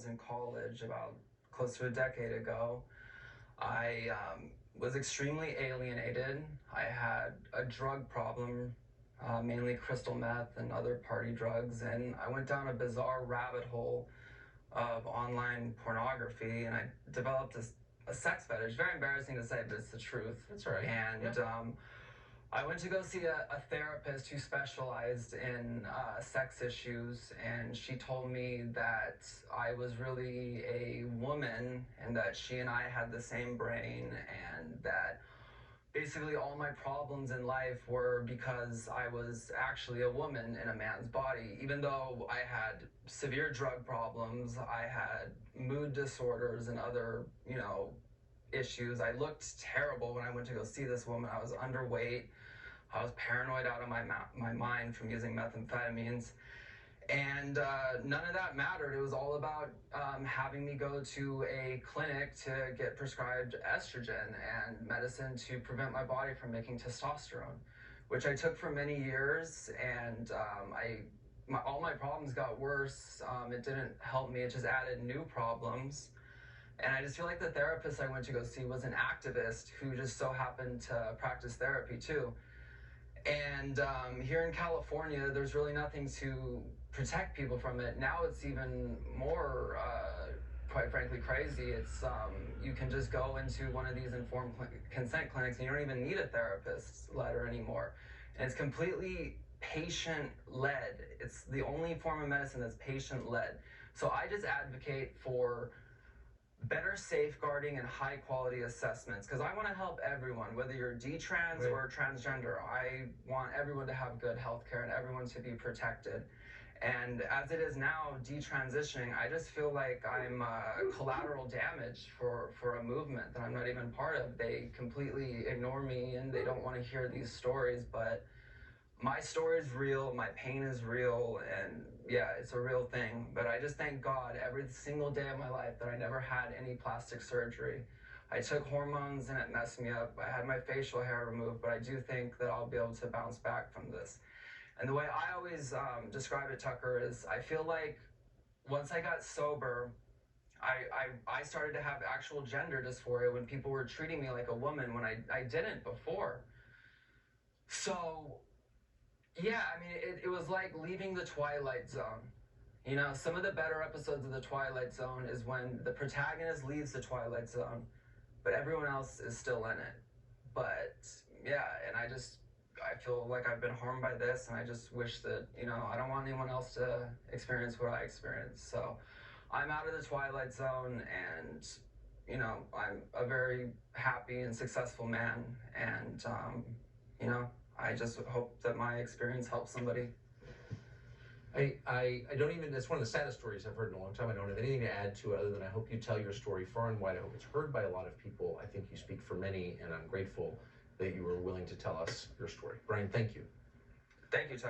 in college about close to a decade ago, I was extremely alienated. I had a drug problem, mainly crystal meth and other party drugs, and I went down a bizarre rabbit hole of online pornography, and I developed a sex fetish. Very embarrassing to say, but it's the truth. That's all right. And I went to go see a therapist who specialized in sex issues, and she told me that I was really a woman and that she and I had the same brain, and that basically all my problems in life were because I was actually a woman in a man's body. Even though I had severe drug problems, I had mood disorders and other, issues. I looked terrible when I went to go see this woman. I was underweight. I was paranoid out of my mind from using methamphetamines. And none of that mattered. It was all about having me go to a clinic to get prescribed estrogen and medicine to prevent my body from making testosterone, which I took for many years. And all my problems got worse. It didn't help me. It just added new problems. And I just feel like the therapist I went to go see was an activist who just so happened to practice therapy too. And here in California, there's really nothing to protect people from it. Now it's even more, quite frankly, crazy. It's you can just go into one of these informed consent clinics and you don't even need a therapist's letter anymore. And it's completely patient-led. It's the only form of medicine that's patient-led. So I just advocate for better safeguarding and high quality assessments, because I want to help everyone, whether you're detrans or transgender. I want everyone to have good health care and everyone to be protected. And as it is now, detransitioning, I just feel like I'm collateral damage for a movement that I'm not even part of. They completely ignore me and they don't want to hear these stories, but my story is real, my pain is real, and yeah, it's a real thing. But I just thank God every single day of my life that I never had any plastic surgery. I took hormones and it messed me up. I had my facial hair removed, but I do think that I'll be able to bounce back from this. And the way I always describe it, Tucker, is I feel like once I got sober, I started to have actual gender dysphoria when people were treating me like a woman when I didn't before. So yeah, I mean, it was like leaving the Twilight Zone. Some of the better episodes of the Twilight Zone is when the protagonist leaves the Twilight Zone, but everyone else is still in it. But yeah, and I feel like I've been harmed by this, and I just wish that, I don't want anyone else to experience what I experienced. So I'm out of the Twilight Zone, and, I'm a very happy and successful man, and, I just hope that my experience helps somebody. I don't even, it's one of the saddest stories I've heard in a long time. I don't have anything to add to it other than I hope you tell your story far and wide. I hope it's heard by a lot of people. I think you speak for many, and I'm grateful that you were willing to tell us your story. Brian, thank you. Thank you, Tom.